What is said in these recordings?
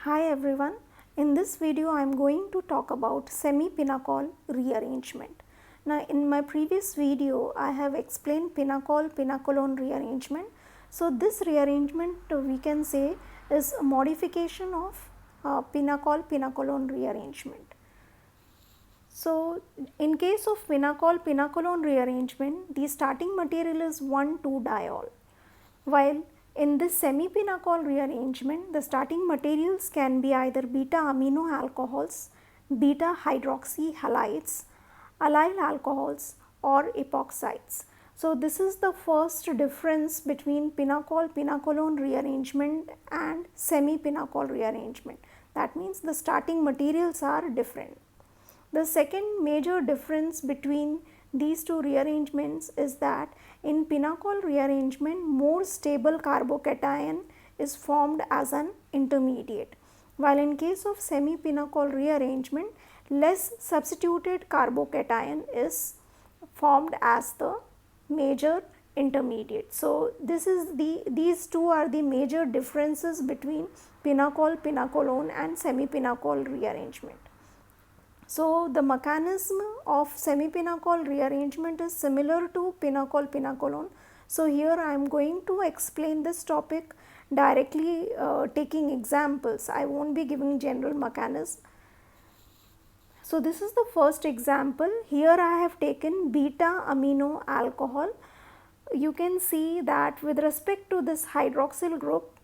Hi everyone, in this video I am going to talk about semi-pinacol rearrangement. Now in my previous video I have explained pinacol-pinacolone rearrangement. So this rearrangement we can say is a modification of pinacol-pinacolone rearrangement. So in case of pinacol-pinacolone rearrangement, the starting material is 1,2-diol, while in this semi-pinacol rearrangement, the starting materials can be either beta amino alcohols, beta hydroxy halides, allyl alcohols or epoxides. So this is the first difference between pinacol-pinacolone rearrangement and semi-pinacol rearrangement. That means the starting materials are different. The second major difference between these two rearrangements is that in pinacol rearrangement, more stable carbocation is formed as an intermediate, while in case of semi-pinacol rearrangement, less substituted carbocation is formed as the major intermediate. So these two are the major differences between pinacol-pinacolone and semi-pinacol rearrangement. So the mechanism of semi-pinacol rearrangement is similar to pinacol-pinacolone. So here I am going to explain this topic directly taking examples. I won't be giving general mechanism. So this is the first example. Here I have taken beta amino alcohol. You can see that with respect to this hydroxyl group,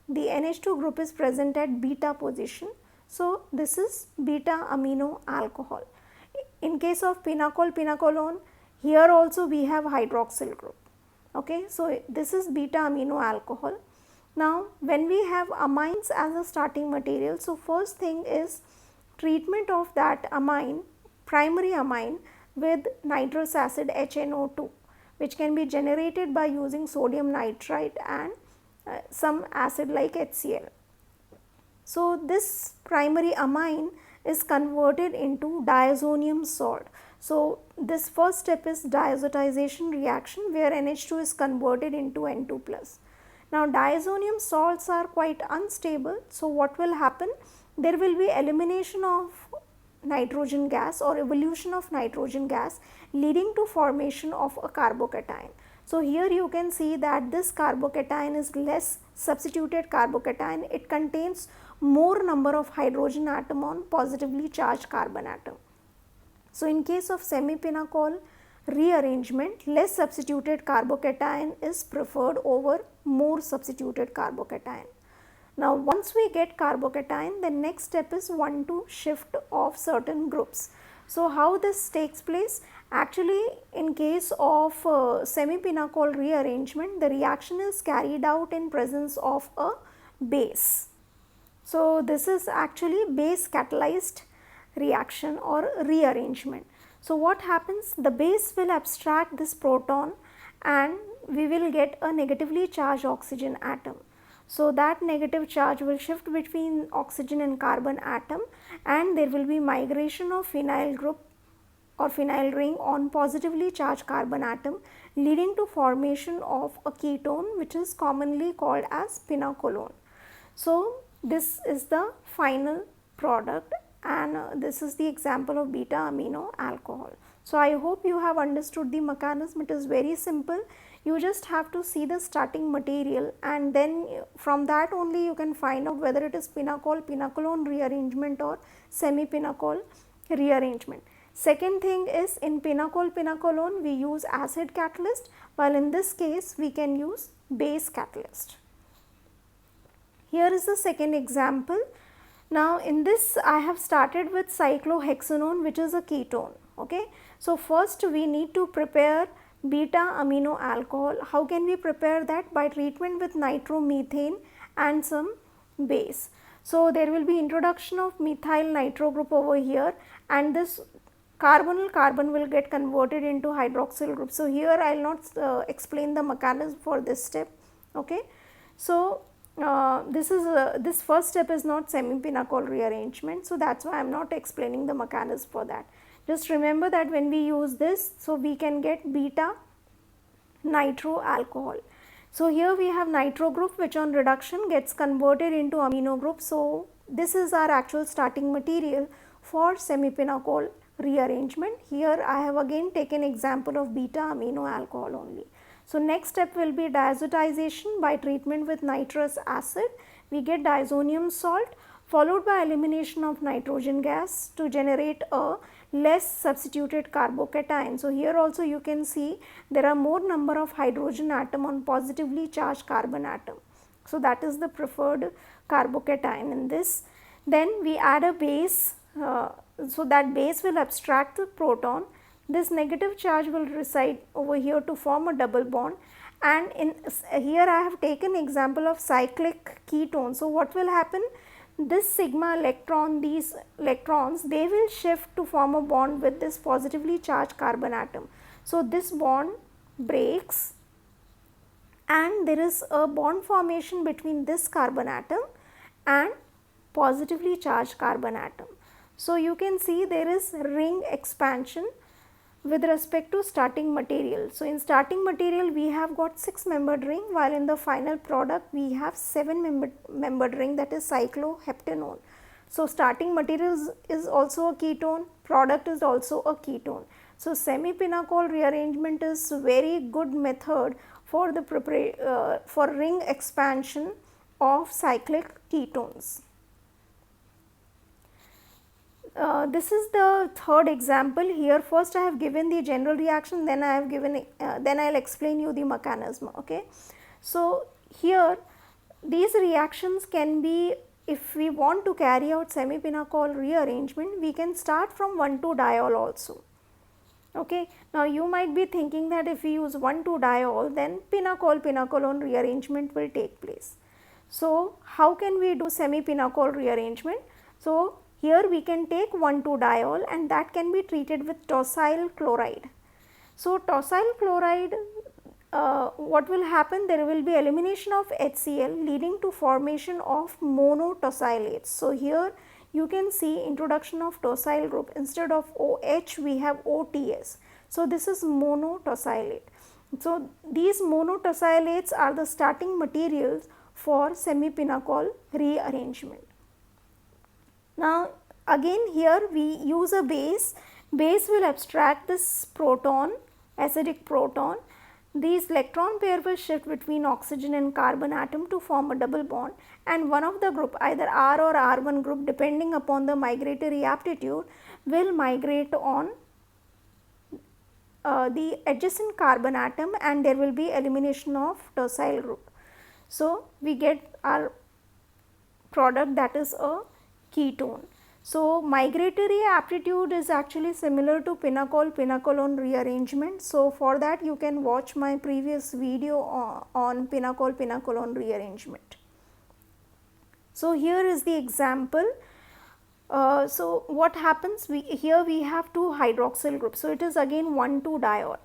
the NH2 group is present at beta position. So this is beta amino alcohol. In case of pinacol-pinacolone, here also we have hydroxyl group. Okay, so this is beta amino alcohol. Now when we have amines as a starting material, so first thing is treatment of that amine, primary amine, with nitrous acid HNO2, which can be generated by using sodium nitrite and some acid like HCl. So this primary amine is converted into diazonium salt. So this first step is diazotization reaction, where NH2 is converted into N2+. Now diazonium salts are quite unstable. So what will happen? There will be elimination of nitrogen gas or evolution of nitrogen gas, leading to formation of a carbocation. So here you can see that this carbocation is less substituted carbocation. It contains more number of hydrogen atom on positively charged carbon atom. So in case of semi-pinacol rearrangement, less substituted carbocation is preferred over more substituted carbocation. Now once we get carbocation, the next step is 1,2 shift of certain groups. So how this takes place? Actually, in case of semi-pinacol rearrangement, the reaction is carried out in presence of a base. So this is actually base catalyzed reaction or rearrangement. So what happens? The base will abstract this proton and we will get a negatively charged oxygen atom. So that negative charge will shift between oxygen and carbon atom, and there will be migration of phenyl group or phenyl ring on positively charged carbon atom, leading to formation of a ketone, which is commonly called as pinacolone. So this is the final product, and this is the example of beta amino alcohol. So I hope you have understood the mechanism. It is very simple. You just have to see the starting material, and then from that only you can find out whether it is pinacol-pinacolone rearrangement or semi-pinacol rearrangement. Second thing is, in pinacol-pinacolone we use acid catalyst, while in this case we can use base catalyst. Here is the second example. Now in this I have started with cyclohexanone, which is a ketone. Okay, so first we need to prepare beta amino alcohol. How can we prepare that? By treatment with nitromethane and some base. So there will be introduction of methyl nitro group over here, and this carbonyl carbon will get converted into hydroxyl group. So here I will not explain the mechanism for this step. Okay, so this first step is not semi-pinacol rearrangement, so that's why I am not explaining the mechanism for that. Just remember that when we use this, so we can get beta nitro alcohol. So here we have nitro group, which on reduction gets converted into amino group. So this is our actual starting material for semi-pinacol rearrangement. Here I have again taken example of beta amino alcohol only. So next step will be diazotization by treatment with nitrous acid. We get diazonium salt followed by elimination of nitrogen gas to generate a less substituted carbocation. So here also you can see there are more number of hydrogen atom on positively charged carbon atom. So that is the preferred carbocation in this. Then we add a base, so that base will abstract the proton. This negative charge will reside over here to form a double bond, and in here I have taken example of cyclic ketone. So what will happen? This sigma electron, these electrons, they will shift to form a bond with this positively charged carbon atom. So this bond breaks and there is a bond formation between this carbon atom and positively charged carbon atom. So you can see there is ring expansion with respect to starting material. So in starting material we have got 6-membered ring, while in the final product we have 7-membered ring, that is cycloheptanone. So starting material is also a ketone, product is also a ketone. So semi-pinacol rearrangement is very good method for the for ring expansion of cyclic ketones. This is the third example. Here first I have given the general reaction, then I have given then I will explain you the mechanism. Okay. So here these reactions can be, if we want to carry out semi-pinacol rearrangement, we can start from 1,2-diol also. Okay. Now you might be thinking that if we use 1,2-diol, then pinacol-pinacolone rearrangement will take place. So how can we do semi-pinacol rearrangement? So here we can take 1,2-diol and that can be treated with tosyl chloride. So tosyl chloride, what will happen? There will be elimination of HCl leading to formation of monotosylates. So here you can see introduction of tosyl group, instead of OH we have OTS. So this is monotosylate. So these monotosylates are the starting materials for semi-pinacol rearrangement. Now again here we use a base. Base will abstract this proton, acidic proton. These electron pair will shift between oxygen and carbon atom to form a double bond, and one of the group, either R or R1 group depending upon the migratory aptitude, will migrate on the adjacent carbon atom and there will be elimination of tosyl group. So we get our product, that is a ketone. So migratory aptitude is actually similar to pinacol-pinacolone rearrangement. So for that you can watch my previous video on pinacol-pinacolone rearrangement. So here is the example. So what happens? Here we have 2 hydroxyl groups. So it is again 1,2-diol.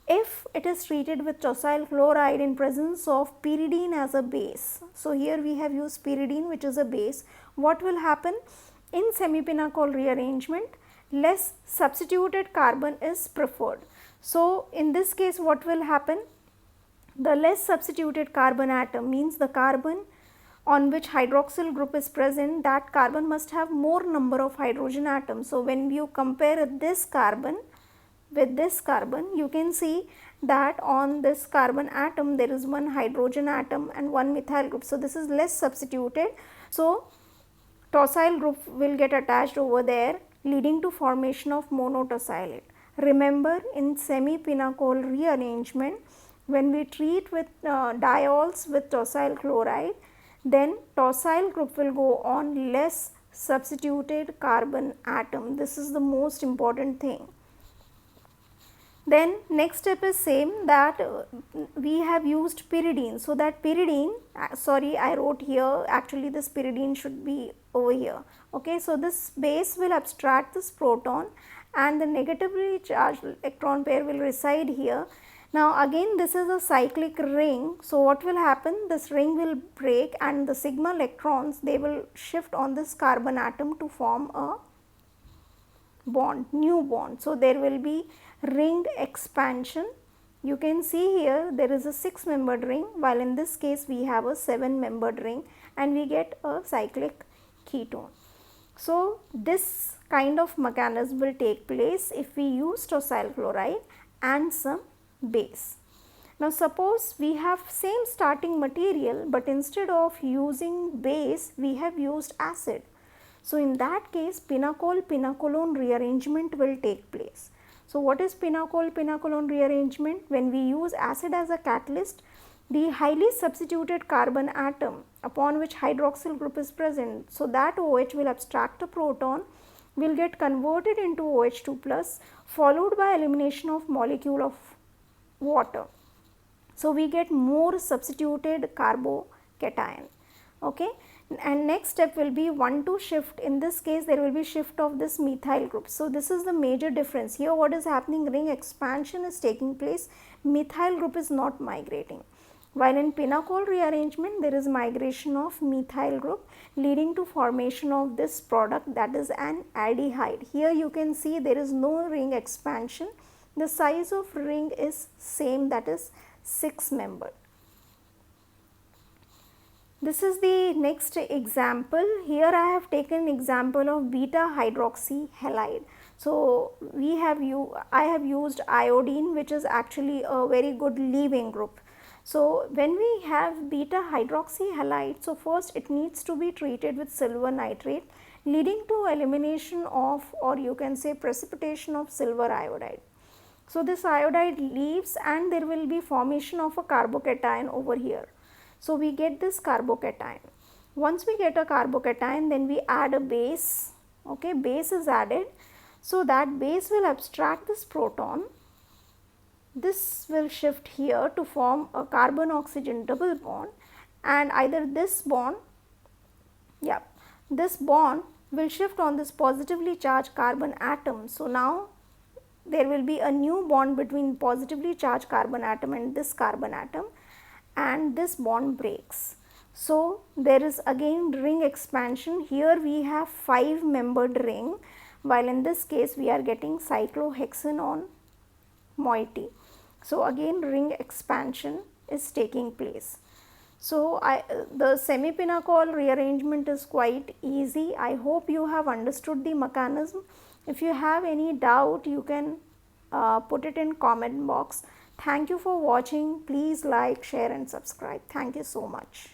If it is treated with tosyl chloride in presence of pyridine as a base, so here we have used pyridine which is a base, what will happen? In semi-pinacol rearrangement, less substituted carbon is preferred. So in this case what will happen? The less substituted carbon atom means the carbon on which hydroxyl group is present, that carbon must have more number of hydrogen atoms. So when you compare this carbon with this carbon, you can see that on this carbon atom there is 1 hydrogen atom and 1 methyl group. So this is less substituted. So tosyl group will get attached over there, leading to formation of monotosylate. Remember, in semi-pinacol rearrangement, when we treat with diols with tosyl chloride, then tosyl group will go on less substituted carbon atom. This is the most important thing. Then next step is same, that we have used pyridine. So that pyridine, sorry I wrote here, actually this pyridine should be over here. Okay, so this base will abstract this proton and the negatively charged electron pair will reside here. Now again this is a cyclic ring. So what will happen? This ring will break and the sigma electrons, they will shift on this carbon atom to form a bond, new bond. So there will be ring expansion. You can see here there is a 6-membered ring, while in this case we have a 7-membered ring and we get a cyclic ketone. So this kind of mechanism will take place if we use tosyl chloride and some base. Now suppose we have same starting material, but instead of using base we have used acid. So in that case pinacol-pinacolone rearrangement will take place. So what is pinacol-pinacolone rearrangement? When we use acid as a catalyst, the highly substituted carbon atom upon which hydroxyl group is present, so that OH will abstract a proton, will get converted into OH2 plus, followed by elimination of molecule of water. So we get more substituted carbocation. Okay, and next step will be 1,2 shift. In this case there will be shift of this methyl group. So this is the major difference here. What is happening? Ring expansion is taking place, methyl group is not migrating. While in pinacol rearrangement there is migration of methyl group, leading to formation of this product, that is an aldehyde. Here you can see there is no ring expansion, the size of ring is same, that is 6 membered. This is the next example. Here I have taken example of beta hydroxy halide. So I have used iodine, which is actually a very good leaving group. So when we have beta hydroxy halide, so first it needs to be treated with silver nitrate, leading to elimination of, or you can say precipitation of, silver iodide. So this iodide leaves and there will be formation of a carbocation over here. So we get this carbocation. Once we get a carbocation, then we add a base. Okay, base is added. So that base will abstract this proton. This will shift here to form a carbon oxygen double bond, and either this bond, this bond will shift on this positively charged carbon atom. So now there will be a new bond between positively charged carbon atom and this carbon atom, and this bond breaks. So there is again ring expansion. Here we have 5 membered ring, while in this case we are getting cyclohexanone moiety. So again ring expansion is taking place. So the semi-pinacol rearrangement is quite easy. I hope you have understood the mechanism. If you have any doubt, you can put it in comment box. Thank you for watching. Please like, share and subscribe. Thank you so much.